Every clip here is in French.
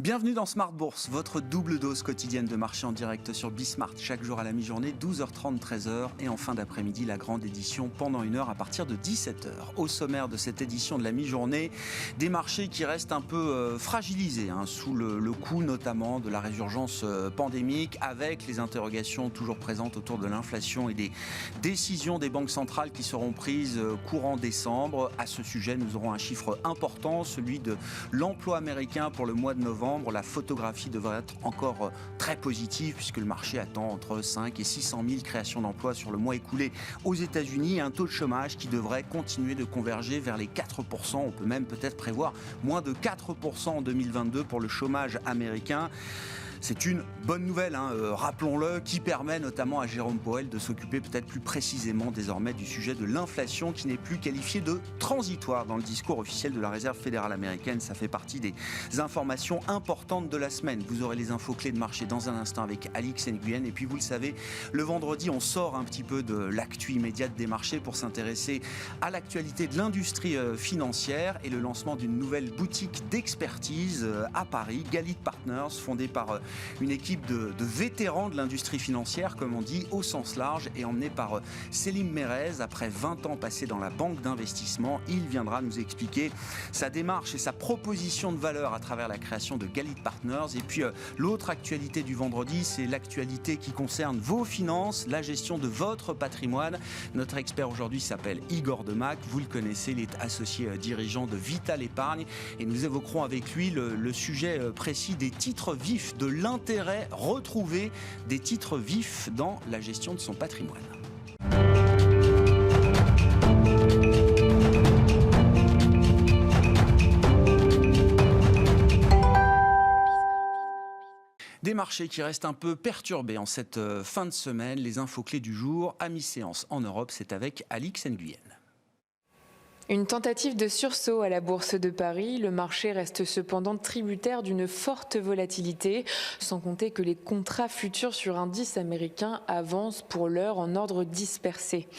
Bienvenue dans Smart Bourse, votre double dose quotidienne de marché en direct sur Bismart, chaque jour à la mi-journée, 12h30, 13h, et en fin d'après-midi, la grande édition pendant une heure à partir de 17h. Au sommaire de cette édition de la mi-journée, des marchés qui restent un peu fragilisés, sous le coup notamment de la résurgence pandémique, avec les interrogations toujours présentes autour de l'inflation et des décisions des banques centrales qui seront prises courant décembre. À ce sujet, nous aurons un chiffre important, celui de l'emploi américain pour le mois de novembre. La photographie devrait être encore très positive puisque le marché attend entre 5 et 600 000 créations d'emplois sur le mois écoulé aux États-Unis et un taux de chômage qui devrait continuer de converger vers les 4%. On peut même peut-être prévoir moins de 4% en 2022 pour le chômage américain. C'est une bonne nouvelle, rappelons-le, qui permet notamment à Jérôme Powell de s'occuper peut-être plus précisément désormais du sujet de l'inflation qui n'est plus qualifiée de transitoire dans le discours officiel de la Réserve fédérale américaine. Ça fait partie des informations importantes de la semaine. Vous aurez les infos clés de marché dans un instant avec Alix Nguyen. Et puis vous le savez, le vendredi, on sort un petit peu de l'actu immédiate des marchés pour s'intéresser à l'actualité de l'industrie financière et le lancement d'une nouvelle boutique d'expertise à Paris, Galit Partners, fondée par une équipe de vétérans de l'industrie financière, comme on dit, au sens large, et emmenée par Selim Merez. Après 20 ans passés dans la banque d'investissement, il viendra nous expliquer sa démarche et sa proposition de valeur à travers la création de Galit Partners. Et puis l'autre actualité du vendredi, c'est l'actualité qui concerne vos finances, la gestion de votre patrimoine. Notre expert aujourd'hui s'appelle Igor Demac. Vous le connaissez, il est associé dirigeant de Vital Épargne. Et nous évoquerons avec lui le sujet précis des titres vifs, de l'intérêt retrouvé des titres vifs dans la gestion de son patrimoine. Des marchés qui restent un peu perturbés en cette fin de semaine. Les infos clés du jour à mi-séance en Europe, c'est avec Alix Nguyen. Une tentative de sursaut à la Bourse de Paris. Le marché reste cependant tributaire d'une forte volatilité, sans compter que les contrats futurs sur indices américains avancent pour l'heure en ordre dispersé.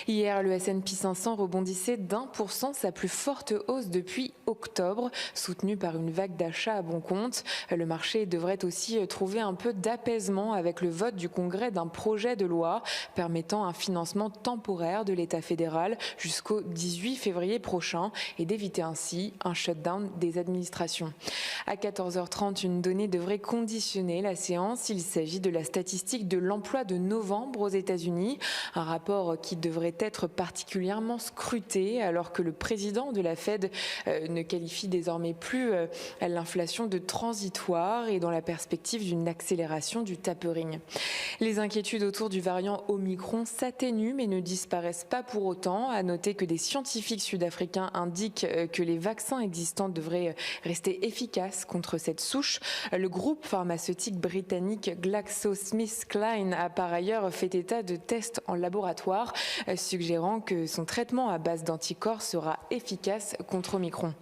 Hier, le S&P 500 rebondissait d'1%, sa plus forte hausse depuis octobre, soutenue par une vague d'achats à bon compte. Le marché devrait aussi trouver un peu d'apaisement avec le vote du Congrès d'un projet de loi permettant un financement temporaire de l'État fédéral jusqu'au 18 février prochain et d'éviter ainsi un shutdown des administrations. À 14h30, une donnée devrait conditionner la séance. Il s'agit de la statistique de l'emploi de novembre aux États-Unis, un rapport qui devrait être particulièrement scruté alors que le président de la Fed ne qualifie désormais plus l'inflation de transitoire et dans la perspective d'une accélération du tapering. Les inquiétudes autour du variant Omicron s'atténuent mais ne disparaissent pas pour autant. À noter que des scientifiques sud-africains indiquent que les vaccins existants devraient rester efficaces contre cette souche. Le groupe pharmaceutique britannique GlaxoSmithKline a par ailleurs fait état de tests en laboratoire, suggérant que son traitement à base d'anticorps sera efficace contre Omicron.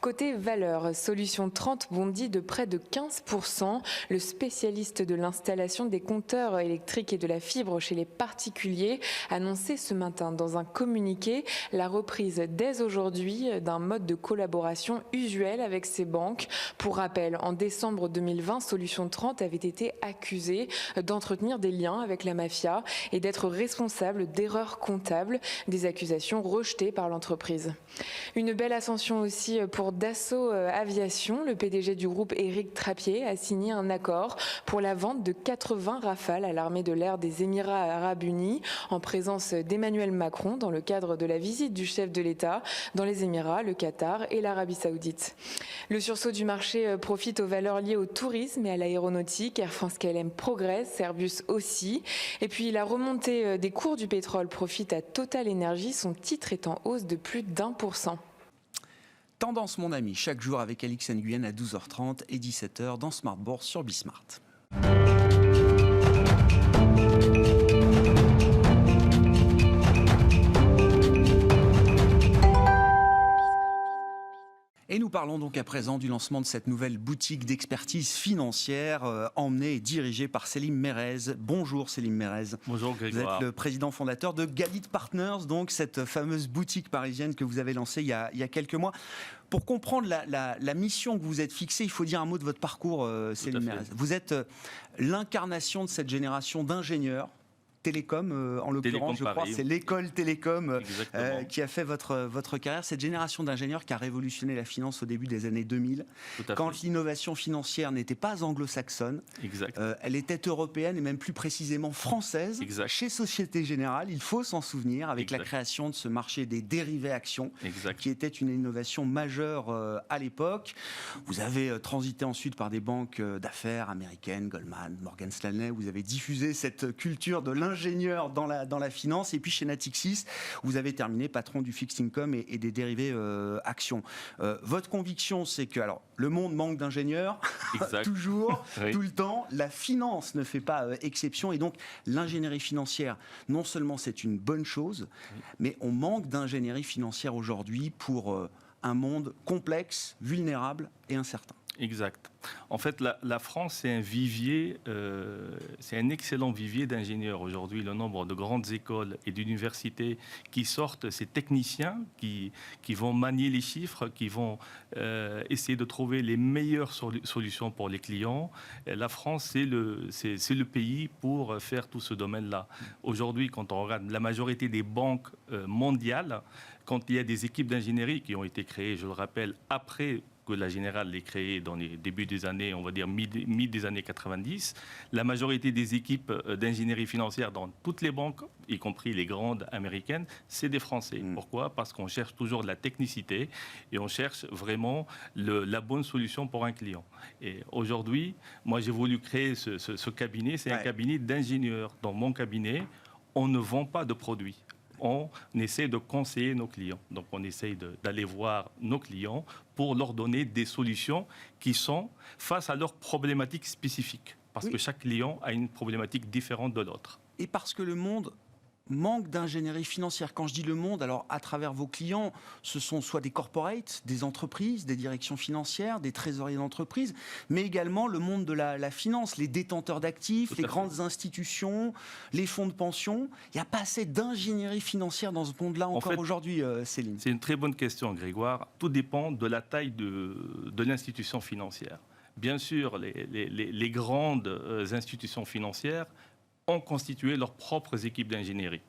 Côté valeur, Solutions 30 bondit de près de 15%. Le spécialiste de l'installation des compteurs électriques et de la fibre chez les particuliers annonçait ce matin dans un communiqué la reprise dès aujourd'hui d'un mode de collaboration usuel avec ces banques. Pour rappel, en décembre 2020, Solutions 30 avait été accusée d'entretenir des liens avec la mafia et d'être responsable d'erreurs comptables, des accusations rejetées par l'entreprise. Une belle ascension aussi pour Dassault Aviation. Le PDG du groupe, Éric Trappier, a signé un accord pour la vente de 80 Rafales à l'armée de l'air des Émirats arabes unis en présence d'Emmanuel Macron dans le cadre de la visite du chef de l'État dans les Émirats, le Qatar et l'Arabie saoudite. Le sursaut du marché profite aux valeurs liées au tourisme et à l'aéronautique. Air France-KLM progresse, Airbus aussi. Et puis la remontée des cours du pétrole profite à Total Energy, son titre est en hausse de plus d'1%. Tendance mon ami, chaque jour avec Alix Nguyen à 12h30 et 17h dans Smart Bourse sur Bismart. Et nous parlons donc à présent du lancement de cette nouvelle boutique d'expertise financière emmenée et dirigée par Selim Merez. Bonjour Selim Merez. Bonjour Grégoire. Vous êtes le président fondateur de Galit Partners, donc cette fameuse boutique parisienne que vous avez lancée il y a quelques mois. Pour comprendre la mission que vous êtes fixée, il faut dire un mot de votre parcours, Selim Merez. Vous êtes l'incarnation de cette génération d'ingénieurs Télécom, en l'occurrence, je crois, c'est l'école Télécom qui a fait votre carrière. Cette génération d'ingénieurs qui a révolutionné la finance au début des années 2000, quand l'innovation financière n'était pas anglo-saxonne, elle était européenne et même plus précisément française, chez Société Générale, il faut s'en souvenir, avec la création de ce marché des dérivés actions, qui était une innovation majeure à l'époque. Vous avez transité ensuite par des banques d'affaires américaines, Goldman, Morgan Stanley, vous avez diffusé cette culture de l'ingénieur dans la finance, et puis chez Natixis, vous avez terminé patron du fixed income et des dérivés actions. Votre conviction, c'est que le monde manque d'ingénieurs, toujours, tout le temps. La finance ne fait pas exception, et donc l'ingénierie financière, non seulement c'est une bonne chose, mais on manque d'ingénierie financière aujourd'hui pour un monde complexe, vulnérable et incertain. Exact. En fait, la France, c'est un vivier, c'est un excellent vivier d'ingénieurs. Aujourd'hui, le nombre de grandes écoles et d'universités qui sortent, ces techniciens qui vont manier les chiffres, qui vont essayer de trouver les meilleures solutions pour les clients. Et la France, c'est le pays pour faire tout ce domaine-là. Aujourd'hui, quand on regarde la majorité des banques mondiales, quand il y a des équipes d'ingénierie qui ont été créées, je le rappelle, après que la Générale l'ait créée dans les débuts des années, on va dire mi des années 90. La majorité des équipes d'ingénierie financière dans toutes les banques, y compris les grandes américaines, c'est des Français. Pourquoi ? Parce qu'on cherche toujours de la technicité et on cherche vraiment la bonne solution pour un client. Et aujourd'hui, moi j'ai voulu créer ce cabinet, c'est un cabinet d'ingénieurs. Dans mon cabinet, on ne vend pas de produits. On essaie de conseiller nos clients. Donc, on essaie d'aller voir nos clients pour leur donner des solutions qui sont face à leurs problématiques spécifiques. Parce que chaque client a une problématique différente de l'autre. Et parce que le monde manque d'ingénierie financière. Quand je dis le monde, alors à travers vos clients, ce sont soit des corporates, des entreprises, des directions financières, des trésoriers d'entreprise, mais également le monde de la finance, les détenteurs d'actifs, les grandes institutions, les fonds de pension. Il n'y a pas assez d'ingénierie financière dans ce monde-là encore aujourd'hui, Céline. C'est une très bonne question, Grégoire. Tout dépend de la taille de l'institution financière. Bien sûr, les grandes institutions financières ont constitué leurs propres équipes d'ingénierie.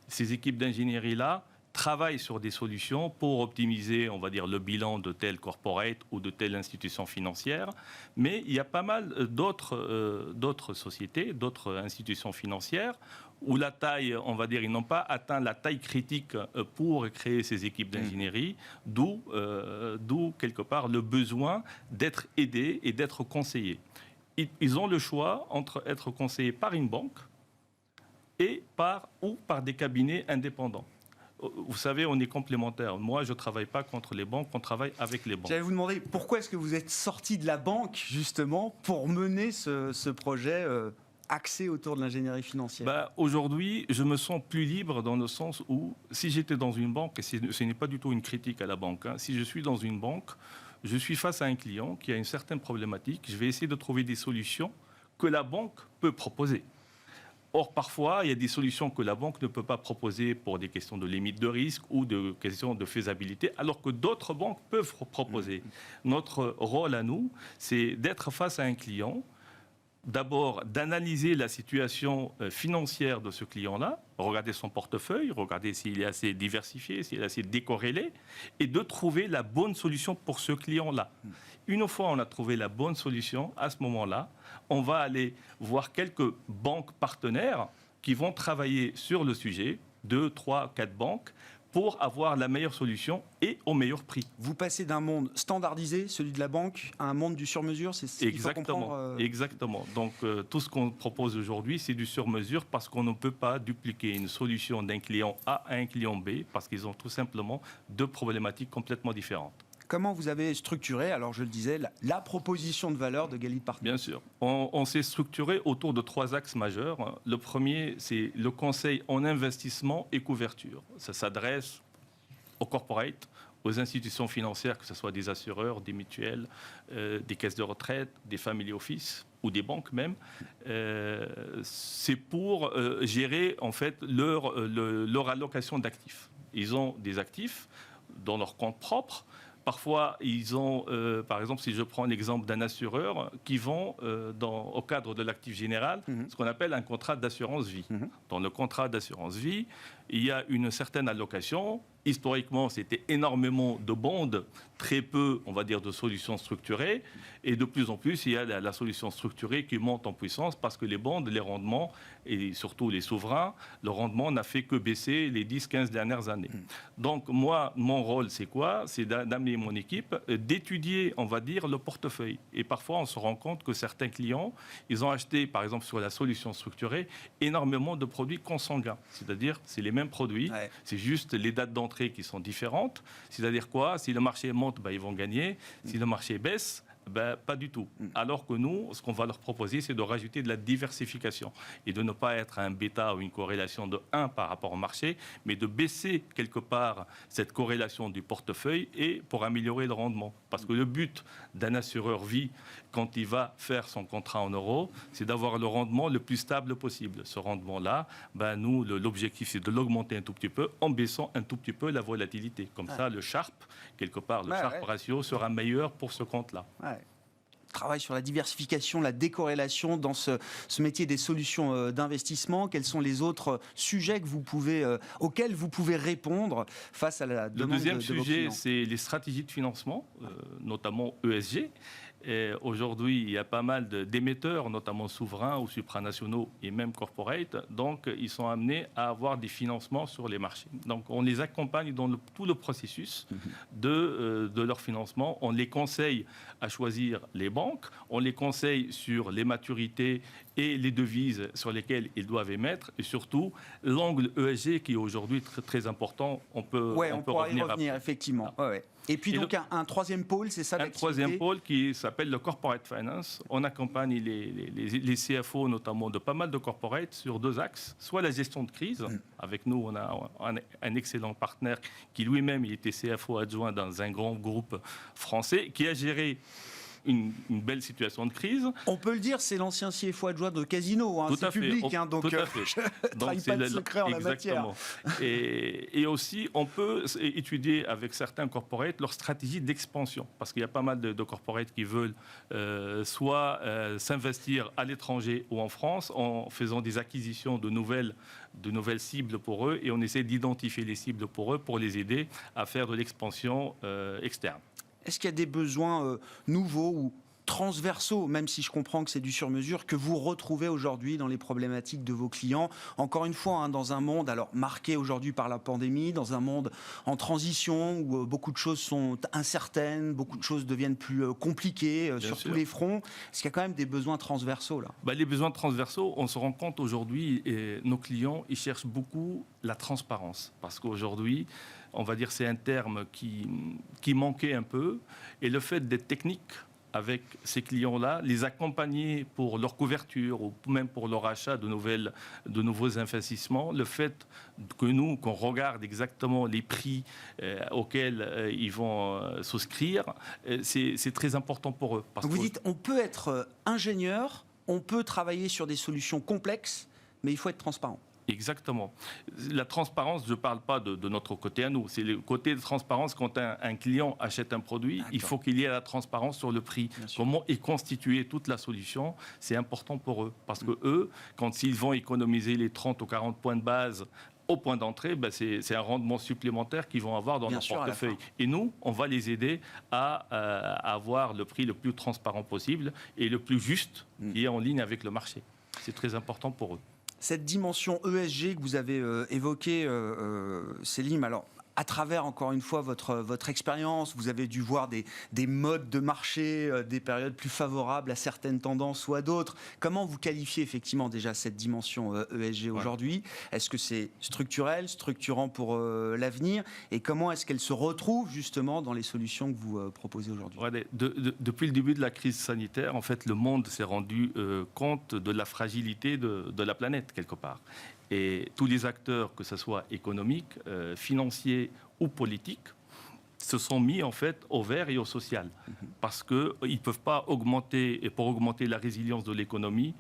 Ces équipes d'ingénierie-là travaillent sur des solutions pour optimiser, on va dire, le bilan de tel corporate ou de telle institution financière. Mais il y a pas mal d'autres sociétés, d'autres institutions financières où la taille, on va dire, ils n'ont pas atteint la taille critique pour créer ces équipes d'ingénierie, d'où quelque part le besoin d'être aidés et d'être conseillés. Ils ont le choix entre être conseillés par une banque et par des cabinets indépendants. Vous savez, on est complémentaires. Moi, je ne travaille pas contre les banques, on travaille avec les banques. J'allais vous demander, pourquoi est-ce que vous êtes sorti de la banque, justement, pour mener ce projet axé autour de l'ingénierie financière ? Aujourd'hui, je me sens plus libre dans le sens où, si j'étais dans une banque, et ce n'est pas du tout une critique à la banque, si je suis dans une banque, je suis face à un client qui a une certaine problématique. Je vais essayer de trouver des solutions que la banque peut proposer. Or, parfois, il y a des solutions que la banque ne peut pas proposer pour des questions de limite de risque ou de questions de faisabilité, alors que d'autres banques peuvent proposer. Notre rôle à nous, c'est d'être face à un client, d'abord d'analyser la situation financière de ce client-là, regarder son portefeuille, regarder s'il est assez diversifié, s'il est assez décorrélé, et de trouver la bonne solution pour ce client-là. Une fois on a trouvé la bonne solution, à ce moment-là, on va aller voir quelques banques partenaires qui vont travailler sur le sujet, 2, 3, 4 banques, pour avoir la meilleure solution et au meilleur prix. Vous passez d'un monde standardisé, celui de la banque, à un monde du sur-mesure, c'est ce qu'il faut comprendre. Exactement. Donc, tout ce qu'on propose aujourd'hui, c'est du sur-mesure parce qu'on ne peut pas dupliquer une solution d'un client A à un client B parce qu'ils ont tout simplement deux problématiques complètement différentes. Comment vous avez structuré, alors je le disais, la proposition de valeur de Galit Partners ? Bien sûr. On s'est structuré autour de 3 axes majeurs. Le premier, c'est le conseil en investissement et couverture. Ça s'adresse aux corporates, aux institutions financières, que ce soit des assureurs, des mutuelles, des caisses de retraite, des family office ou des banques même, c'est pour gérer en fait leur allocation d'actifs. Ils ont des actifs dans leur compte propre. Parfois, ils ont, par exemple, si je prends l'exemple d'un assureur, qui vend au cadre de l'actif général ce qu'on appelle un contrat d'assurance vie. Dans le contrat d'assurance vie, il y a une certaine allocation. Historiquement, c'était énormément de bonds, très peu, on va dire, de solutions structurées. Et de plus en plus, il y a la solution structurée qui monte en puissance parce que les bonds, les rendements, et surtout les souverains, le rendement n'a fait que baisser les 10-15 dernières années. Donc, moi, mon rôle, c'est quoi? C'est d'amener mon équipe, d'étudier, on va dire, le portefeuille. Et parfois, on se rend compte que certains clients, ils ont acheté, par exemple, sur la solution structurée, énormément de produits consanguins. C'est-à-dire, c'est les mêmes produits, c'est juste les dates d'entrée qui sont différentes. C'est-à-dire quoi? Si le marché monte, ils vont gagner. Si le marché baisse, pas du tout. Alors que nous, ce qu'on va leur proposer, c'est de rajouter de la diversification et de ne pas être un bêta ou une corrélation de 1 par rapport au marché, mais de baisser quelque part cette corrélation du portefeuille et pour améliorer le rendement. Parce que le but d'un assureur vie, quand il va faire son contrat en euros, c'est d'avoir le rendement le plus stable possible. Ce rendement-là, nous, l'objectif, c'est de l'augmenter un tout petit peu en baissant un tout petit peu la volatilité. Comme ça, le Sharpe, quelque part, le Sharpe ratio sera meilleur pour ce compte-là. Travail sur la diversification, la décorrélation dans ce métier des solutions d'investissement. Quels sont les autres sujets auxquels vous pouvez répondre face à la demande de vos clients? Le deuxième sujet, c'est les stratégies de financement, notamment ESG. Aujourd'hui, il y a pas mal d'émetteurs, notamment souverains ou supranationaux et même corporate. Donc, ils sont amenés à avoir des financements sur les marchés. Donc, on les accompagne dans tout le processus de leur financement. On les conseille à choisir les banques. On les conseille sur les maturités et les devises sur lesquelles ils doivent émettre. Et surtout, l'angle ESG qui est aujourd'hui très, très important. On peut y revenir après. Effectivement. Et puis donc un troisième pôle, c'est ça l'activité? Un troisième pôle qui s'appelle le corporate finance. On accompagne les CFO, notamment de pas mal de corporates, sur 2 axes. Soit la gestion de crise. Avec nous, on a un excellent partenaire qui lui-même il était CFO adjoint dans un grand groupe français qui a géré une belle situation de crise. On peut le dire, c'est l'ancien CFO adjoint de Casino, c'est public, donc tout à fait. Je ne trahis pas de secret en la matière. Et aussi, on peut étudier avec certains corporates leur stratégie d'expansion, parce qu'il y a pas mal de corporates qui veulent soit s'investir à l'étranger ou en France en faisant des acquisitions de nouvelles cibles pour eux, et on essaie d'identifier les cibles pour eux pour les aider à faire de l'expansion externe. Est-ce qu'il y a des besoins nouveaux ou transversaux, même si je comprends que c'est du sur-mesure, que vous retrouvez aujourd'hui dans les problématiques de vos clients? Encore une fois, dans un monde marqué aujourd'hui par la pandémie, dans un monde en transition où beaucoup de choses sont incertaines, beaucoup de choses deviennent plus compliquées sur tous les fronts. Est-ce qu'il y a quand même des besoins transversaux là? Les besoins transversaux, on se rend compte aujourd'hui, nos clients, ils cherchent beaucoup la transparence. Parce qu'aujourd'hui, on va dire c'est un terme qui manquait un peu. Et le fait d'être technique avec ces clients-là, les accompagner pour leur couverture ou même pour leur achat de nouveaux investissements, le fait qu'on regarde exactement les prix auxquels ils vont souscrire, c'est très important pour eux. Donc vous dites, on peut être ingénieur, on peut travailler sur des solutions complexes, mais il faut être transparent. Exactement. La transparence, je ne parle pas de notre côté à nous. C'est le côté de transparence quand un client achète un produit. Il faut qu'il y ait la transparence sur le prix. Comment est constituée toute la solution, c'est important pour eux. Parce que eux, quand ils vont économiser les 30 ou 40 points de base au point d'entrée, c'est un rendement supplémentaire qu'ils vont avoir dans leur portefeuille. Et nous, on va les aider à avoir le prix le plus transparent possible et le plus juste qui est en ligne avec le marché. C'est très important pour eux. Cette dimension ESG que vous avez évoquée, Selim, alors à travers, encore une fois, votre expérience, vous avez dû voir des modes de marché, des périodes plus favorables à certaines tendances ou à d'autres. Comment vous qualifiez effectivement déjà cette dimension ESG aujourd'hui? Est-ce que c'est structurel, structurant pour l'avenir? Et comment est-ce qu'elle se retrouve justement dans les solutions que vous proposez aujourd'hui? Depuis le début de la crise sanitaire, en fait, le monde s'est rendu compte de la fragilité de la planète, quelque part. Et tous les acteurs, que ce soit économiques, financiers ou politiques, se sont mis en fait au vert et au social, parce qu'ils ne peuvent pas augmenter, et pour augmenter la résilience de l'économie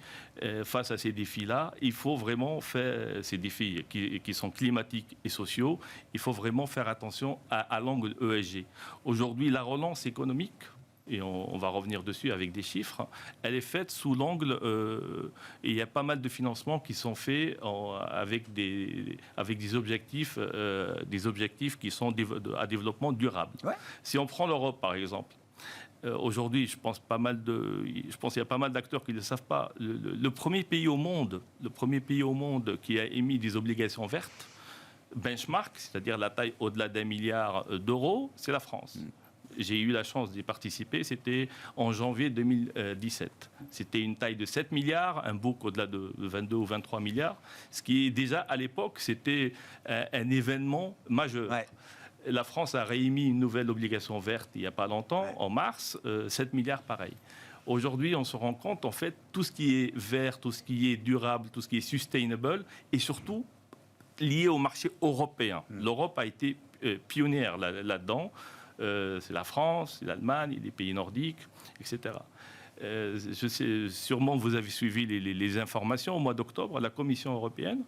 face à ces défis-là, il faut vraiment faire ces défis qui sont climatiques et sociaux, il faut vraiment faire attention à l'angle ESG. Aujourd'hui, la relance économique, et on va revenir dessus avec des chiffres, elle est faite sous l'angle, et il y a pas mal de financements qui sont faits avec des objectifs qui sont à développement durable. Ouais. Si on prend l'Europe, par exemple, aujourd'hui, je pense qu'il y a pas mal d'acteurs qui ne le savent pas. Le premier pays au monde qui a émis des obligations vertes, benchmark, c'est-à-dire la taille au-delà d'1 milliard d'euros, c'est la France. J'ai eu la chance d'y participer, c'était en janvier 2017. C'était une taille de 7 milliards, un book au-delà de 22 ou 23 milliards, ce qui déjà à l'époque, c'était un événement majeur. Ouais. La France a réémis une nouvelle obligation verte il n'y a pas longtemps, ouais. En mars, 7 milliards pareil. Aujourd'hui, on se rend compte, en fait, tout ce qui est vert, tout ce qui est durable, tout ce qui est sustainable, et surtout lié au marché européen. L'Europe a été pionnière là-dedans. C'est la France, c'est l'Allemagne, les pays nordiques, etc. Je sais, sûrement vous avez suivi les informations. Au mois d'octobre, la Commission européenne,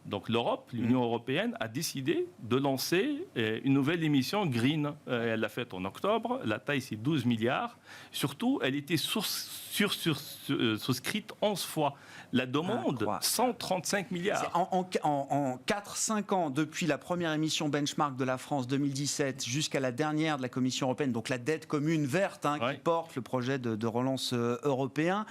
donc l'Europe, l'Union européenne, a décidé de lancer une nouvelle émission green. Elle l'a faite en octobre. La taille, c'est 12 milliards. Surtout, elle était souscrite 11 fois. La demande, 135 milliards. En 4-5 ans, depuis la première émission benchmark de la France 2017 jusqu'à la dernière de la Commission européenne, donc la dette commune verte qui porte le projet de relance européen,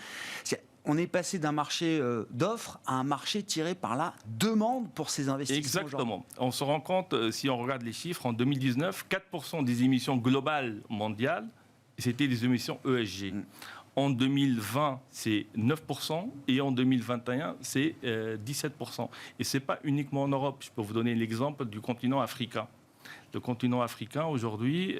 on est passé d'un marché d'offres à un marché tiré par la demande pour ces investissements. Exactement. On se rend compte, si on regarde les chiffres, en 2019, 4% des émissions globales mondiales, c'était des émissions ESG. En 2020, c'est 9% et en 2021, c'est 17%. Et ce n'est pas uniquement en Europe. Je peux vous donner l'exemple du continent africain. Le continent africain, aujourd'hui,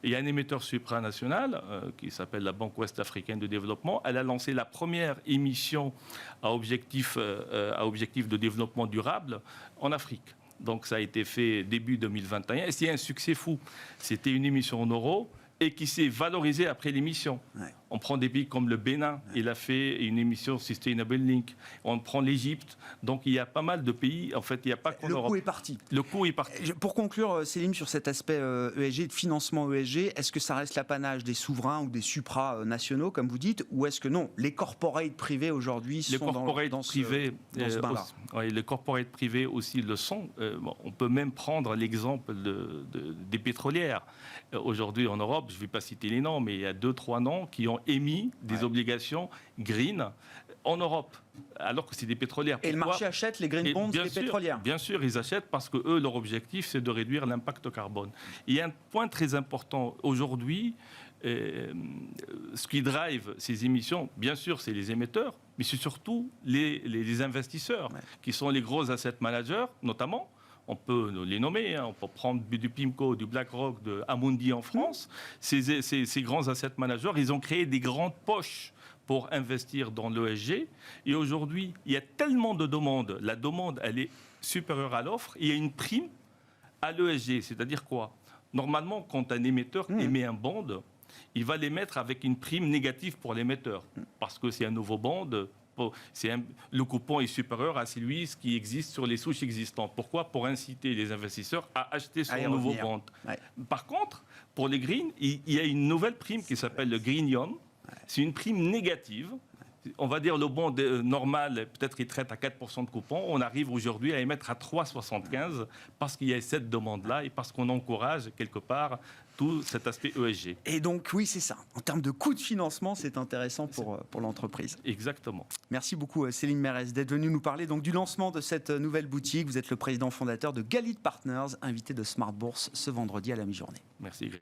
il y a un émetteur supranational qui s'appelle la Banque Ouest Africaine de Développement. Elle a lancé la première émission à objectif de développement durable en Afrique. Donc ça a été fait début 2021. Et c'est un succès fou. C'était une émission en euros et qui s'est valorisée après l'émission. Ouais. On prend des pays comme le Bénin, il a fait une émission Sustainable Link. On prend l'Égypte. Donc il y a pas mal de pays. En fait, il n'y a pas qu'en Europe. Le coup est parti. Le coup est parti. Pour conclure, Céline, sur cet aspect ESG, de financement ESG, est-ce que ça reste l'apanage des souverains ou des supranationaux, comme vous dites, ou est-ce que non, les corporates privés aujourd'hui sont dans ce bain-là? Oui, les corporates privés aussi le sont. On peut même prendre l'exemple des pétrolières. Aujourd'hui en Europe, je ne vais pas citer les noms, mais il y a 2-3 noms qui ont émis des obligations green en Europe, alors que c'est des pétrolières. Et le marché achète les green bonds des pétrolières? Bien sûr, ils achètent parce que eux, leur objectif, c'est de réduire l'impact carbone. Il y a un point très important aujourd'hui, ce qui drive ces émissions, bien sûr, c'est les émetteurs, mais c'est surtout les investisseurs, qui sont les gros asset managers, notamment. On peut les nommer, on peut prendre du PIMCO, du BlackRock, de Amundi en France. Ces grands asset managers, ils ont créé des grandes poches pour investir dans l'ESG. Et aujourd'hui, il y a tellement de demandes. La demande, elle est supérieure à l'offre. Il y a une prime à l'ESG. C'est-à-dire quoi? Normalement, quand un émetteur émet un bond, il va l'émettre avec une prime négative pour l'émetteur. Parce que c'est un nouveau bond. Le coupon est supérieur à celui qui existe sur les souches existantes. Pourquoi? Pour inciter les investisseurs à acheter son nouveau bond. Ouais. Par contre, pour les green, il y a une nouvelle prime qui s'appelle le Green Young. C'est une prime négative. On va dire le bond normal, peut-être qu'il traite à 4% de coupon. On arrive aujourd'hui à émettre à 3,75 parce qu'il y a cette demande-là et parce qu'on encourage quelque part tout cet aspect ESG. Et donc, oui, c'est ça. En termes de coût de financement, c'est intéressant pour l'entreprise. Exactement. Merci beaucoup, Céline Merès, d'être venue nous parler donc, du lancement de cette nouvelle boutique. Vous êtes le président fondateur de Galit Partners, invité de Smart Bourse ce vendredi à la mi-journée. Merci, Greg.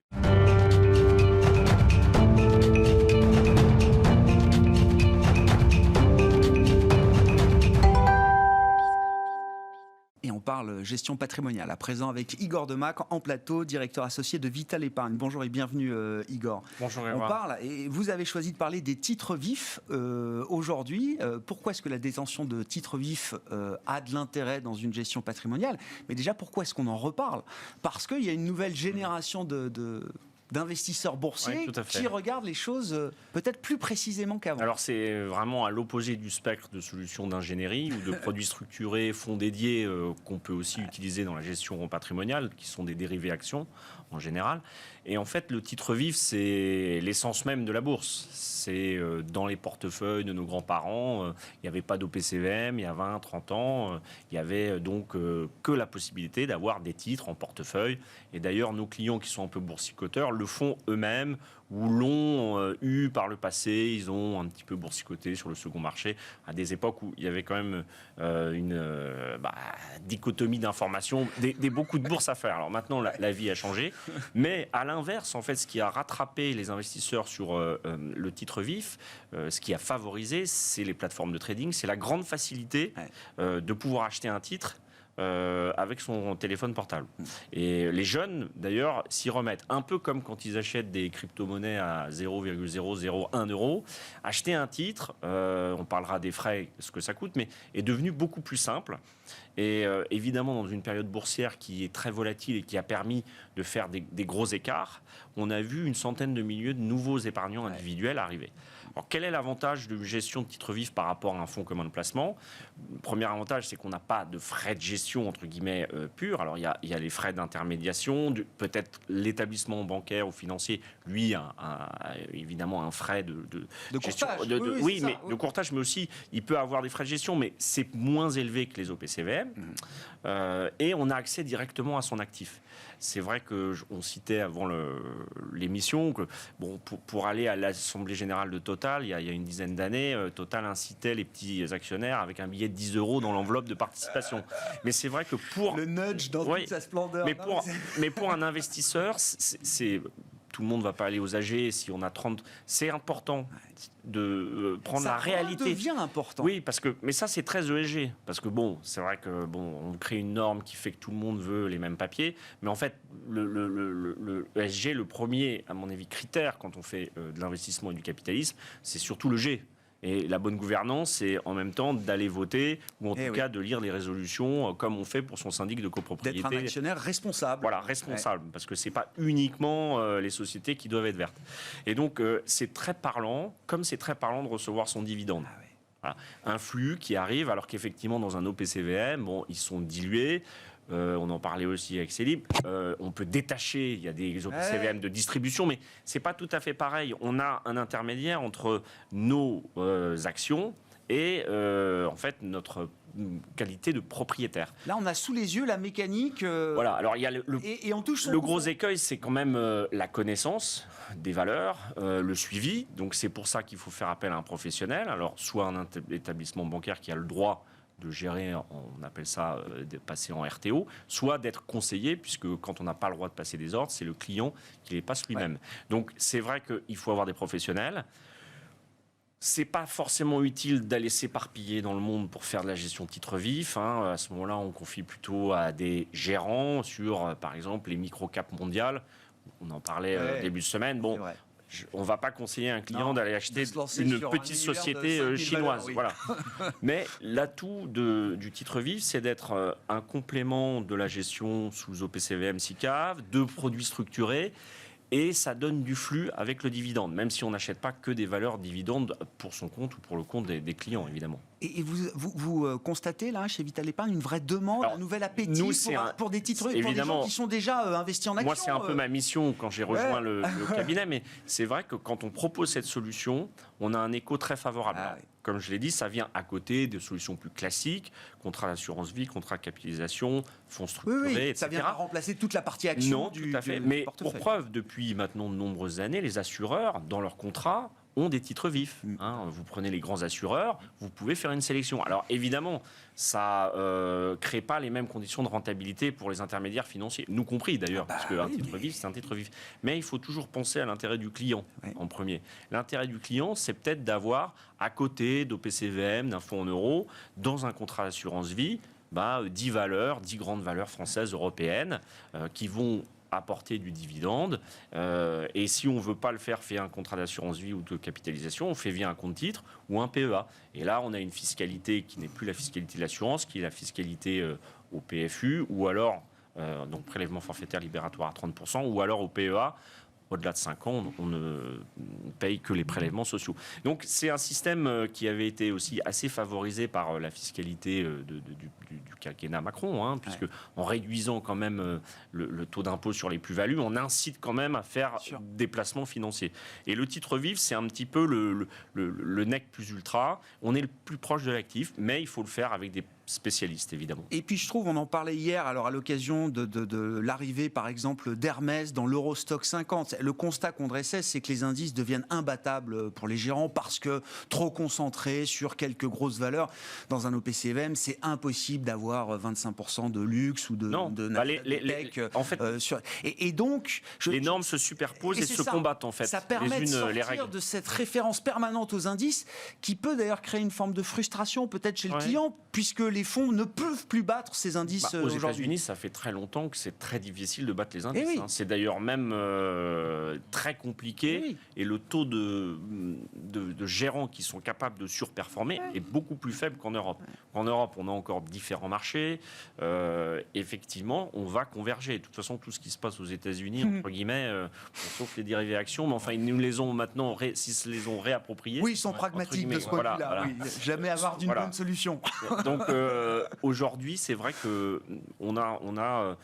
Et on parle gestion patrimoniale. À présent avec Igor Demac en plateau, directeur associé de Vital Épargne. Bonjour et bienvenue Igor. Bonjour On parle, et vous avez choisi de parler des titres vifs aujourd'hui. Pourquoi est-ce que la détention de titres vifs a de l'intérêt dans une gestion patrimoniale? Mais déjà, pourquoi est-ce qu'on en reparle? Parce qu'il y a une nouvelle génération d'investisseurs boursiers qui regardent les choses peut-être plus précisément qu'avant. Alors c'est vraiment à l'opposé du spectre de solutions d'ingénierie ou de produits structurés, fonds dédiés qu'on peut aussi utiliser dans la gestion patrimoniale, qui sont des dérivés actions en général. Et en fait, le titre vif, c'est l'essence même de la bourse. C'est dans les portefeuilles de nos grands-parents. Il n'y avait pas d'OPCVM il y a 20, 30 ans. Il y avait donc que la possibilité d'avoir des titres en portefeuille. Et d'ailleurs, nos clients qui sont un peu boursicoteurs le font eux-mêmes ou l'ont eu par le passé. Ils ont un petit peu boursicoté sur le second marché à des époques où il y avait quand même une dichotomie d'informations, beaucoup de bourses à faire. Alors maintenant, la vie a changé. Mais à l'inverse, en fait, ce qui a rattrapé les investisseurs sur le titre vif, ce qui a favorisé, c'est les plateformes de trading, c'est la grande facilité de pouvoir acheter un titre avec son téléphone portable. Et les jeunes, d'ailleurs, s'y remettent. Un peu comme quand ils achètent des crypto-monnaies à 0,001 €. Acheter un titre, on parlera des frais, ce que ça coûte, mais est devenu beaucoup plus simple. Et évidemment, dans une période boursière qui est très volatile et qui a permis de faire des gros écarts, on a vu une centaine de milliers de nouveaux épargnants individuels arriver. Alors, quel est l'avantage de gestion de titres vifs par rapport à un fonds commun de placement? Le premier avantage, c'est qu'on n'a pas de frais de gestion, entre guillemets, purs. Alors, il y a les frais d'intermédiation, peut-être l'établissement bancaire ou financier, lui, a évidemment un frais de gestion. Courtage. De courtage, mais aussi, il peut avoir des frais de gestion, mais c'est moins élevé que les OPCVM. Et on a accès directement à son actif. C'est vrai qu'on citait avant l'émission que pour aller à l'Assemblée Générale de Total, il y a une dizaine d'années, Total incitait les petits actionnaires avec un billet de 10 € dans l'enveloppe de participation. Mais c'est vrai que pour... Le nudge dans toute sa splendeur. Mais pour un investisseur, tout le monde ne va pas aller aux AG si on a 30... C'est important de prendre la réalité. Ça devient important. Oui, mais ça, c'est très ESG. Parce que c'est vrai que on crée une norme qui fait que tout le monde veut les mêmes papiers. Mais en fait, le ESG, le premier, à mon avis, critère quand on fait de l'investissement et du capitalisme, c'est surtout le G. Et la bonne gouvernance, c'est en même temps d'aller voter, ou en tout cas de lire les résolutions, comme on fait pour son syndic de copropriété. D'être un actionnaire responsable. Voilà, responsable, parce que ce n'est pas uniquement les sociétés qui doivent être vertes. Et donc, c'est très parlant, comme c'est très parlant de recevoir son dividende. Voilà. Un flux qui arrive, alors qu'effectivement, dans un OPCVM, ils sont dilués. On en parlait aussi avec Céline. On peut détacher, il y a des OPCVM de distribution, mais ce n'est pas tout à fait pareil. On a un intermédiaire entre nos actions et en fait notre qualité de propriétaire. Là, on a sous les yeux la mécanique. Voilà. Alors il y a et on touche le gros écueil, c'est quand même la connaissance des valeurs, le suivi. Donc c'est pour ça qu'il faut faire appel à un professionnel. Alors soit un établissement bancaire qui a le droit de gérer, on appelle ça de passer en RTO, soit d'être conseillé, puisque quand on n'a pas le droit de passer des ordres, c'est le client qui les passe lui-même. Donc c'est vrai qu'il faut avoir des professionnels. C'est pas forcément utile d'aller s'éparpiller dans le monde pour faire de la gestion de titres vifs. À ce moment-là, on confie plutôt à des gérants sur, par exemple, les micro-caps mondiales. On en parlait début de semaine. On ne va pas conseiller à un client d'aller acheter une petite société chinoise. Voilà. Mais l'atout du titre vif, c'est d'être un complément de la gestion sous OPCVM SICAV, de produits structurés. Et ça donne du flux avec le dividende, même si on n'achète pas que des valeurs dividendes pour son compte ou pour le compte des clients, évidemment. Et vous constatez, là, chez Vital Épargne, une vraie demande, un nouvel appétit pour des titres, pour des gens qui sont déjà investis en actions. Moi, c'est un peu ma mission quand j'ai rejoint le cabinet, mais c'est vrai que quand on propose cette solution, on a un écho très favorable. Comme je l'ai dit, ça vient à côté de solutions plus classiques, contrat d'assurance vie, contrat de capitalisation, fonds structurés, etc. Ça vient pas remplacer toute la partie action tout à fait. Mais pour preuve, depuis maintenant de nombreuses années, les assureurs, dans leurs contrats, ont des titres vifs. Vous prenez les grands assureurs, vous pouvez faire une sélection. Alors évidemment, ça crée pas les mêmes conditions de rentabilité pour les intermédiaires financiers, nous compris d'ailleurs, parce qu'un titre vif, c'est un titre vif. Mais il faut toujours penser à l'intérêt du client en premier. L'intérêt du client, c'est peut-être d'avoir à côté d'OPCVM, d'un fonds en euros, dans un contrat d'assurance vie, 10 grandes valeurs françaises, européennes, qui vont apporter du dividende. Et si on ne veut pas le faire via un contrat d'assurance vie ou de capitalisation, on fait via un compte titre ou un PEA. Et là, on a une fiscalité qui n'est plus la fiscalité de l'assurance, qui est la fiscalité au PFU, ou alors, donc prélèvement forfaitaire libératoire à 30%, ou alors au PEA. Au-delà de 5 ans, on ne paye que les prélèvements sociaux. Donc c'est un système qui avait été aussi assez favorisé par la fiscalité du quinquennat Macron, puisque en réduisant quand même le taux d'impôt sur les plus-values, on incite quand même à faire des placements financiers. Et le titre vif, c'est un petit peu le nec plus ultra. On est le plus proche de l'actif, mais il faut le faire avec des spécialistes, évidemment. Et puis je trouve, on en parlait hier, alors à l'occasion de l'arrivée par exemple d'Hermès dans l'Eurostock 50, le constat qu'on dressait, c'est que les indices deviennent imbattables pour les gérants parce que trop concentrés sur quelques grosses valeurs. Dans un OPCVM, c'est impossible d'avoir 25% de luxe ou de en fait, et donc les normes se superposent et se combattent en fait. Ça permet de sortir de cette référence permanente aux indices qui peut d'ailleurs créer une forme de frustration peut-être chez le client, puisque les fonds ne peuvent plus battre ces indices aux aujourd'hui. États-Unis, ça fait très longtemps que c'est très difficile de battre les indices. C'est d'ailleurs même très compliqué. Et le taux de gérants qui sont capables de surperformer est beaucoup plus faible qu'en Europe. En Europe, on a encore différents marchés. Effectivement, on va converger. De toute façon, tout ce qui se passe aux États-Unis, entre guillemets, sauf les dérivés actions, mais enfin, ils nous les ont maintenant, s'ils se les ont réappropriés. Oui, ils sont pragmatiques de ce point de vue-là. Voilà. Oui, jamais avoir d'une bonne solution. Donc aujourd'hui, c'est vrai qu'on a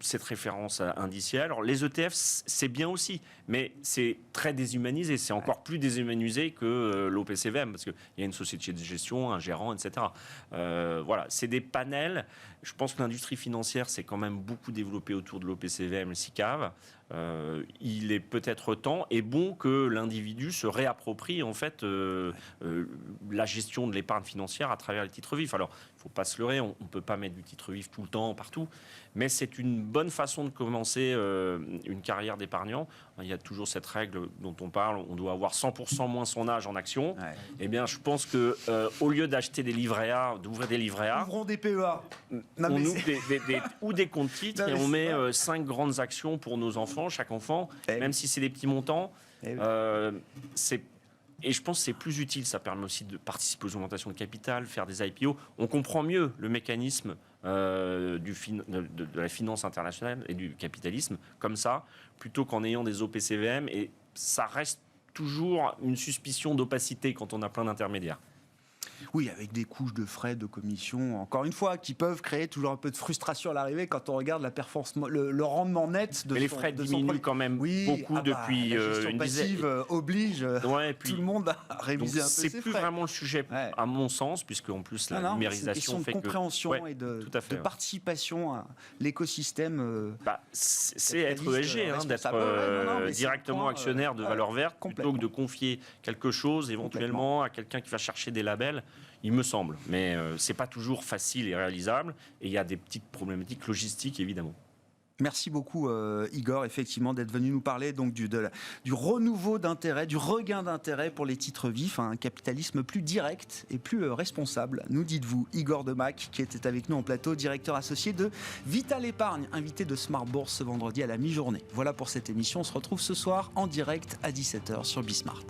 cette référence indicielle. Alors les ETF, c'est bien aussi, mais c'est très déshumanisé. C'est encore plus déshumanisé que l'OPCVM, parce qu'il y a une société de gestion, un gérant, etc. Voilà, c'est des panels. Je pense que l'industrie financière s'est quand même beaucoup développée autour de l'OPCVM, le SICAV. Il est peut-être temps et bon que l'individu se réapproprie en fait la gestion de l'épargne financière à travers les titres vifs. Alors, il ne faut pas se leurrer, on ne peut pas mettre du titre vif tout le temps, partout, mais c'est une bonne façon de commencer une carrière d'épargnant. Il y a toujours cette règle dont on parle, on doit avoir 100% moins son âge en action. Eh bien, je pense que au lieu d'acheter des livrets A, d'ouvrir des livrets A, ouvrons des PEA. On ouvre ou des comptes titres et on met 5 grandes actions pour nos enfants, chaque enfant, même si c'est des petits montants. Et je pense que c'est plus utile, ça permet aussi de participer aux augmentations de capital, faire des IPO. On comprend mieux le mécanisme de la finance internationale et du capitalisme comme ça, plutôt qu'en ayant des OPCVM. Et ça reste toujours une suspicion d'opacité quand on a plein d'intermédiaires. Oui, avec des couches de frais, de commissions, encore une fois, qui peuvent créer toujours un peu de frustration à l'arrivée quand on regarde la performance, le rendement net de Mais les frais diminuent quand même beaucoup depuis la gestion une passive oblige puis, tout le monde à réviser un peu ses frais. C'est plus vraiment le sujet, à mon sens, puisque en plus la numérisation fait que... C'est une question de compréhension et de participation à l'écosystème. C'est être ESG, d'être directement actionnaire de valeur verte, plutôt que de confier quelque chose éventuellement à quelqu'un qui va chercher des labels. Il me semble, mais c'est pas toujours facile et réalisable, et il y a des petites problématiques logistiques évidemment. Merci beaucoup Igor, effectivement, d'être venu nous parler donc du renouveau d'intérêt, du regain d'intérêt pour les titres vifs, un capitalisme plus direct et plus responsable. Nous dites-vous, Igor Demac, qui était avec nous en plateau, directeur associé de Vital Épargne, invité de Smart Bourse ce vendredi à la mi-journée. Voilà pour cette émission, on se retrouve ce soir en direct à 17h sur Bismart.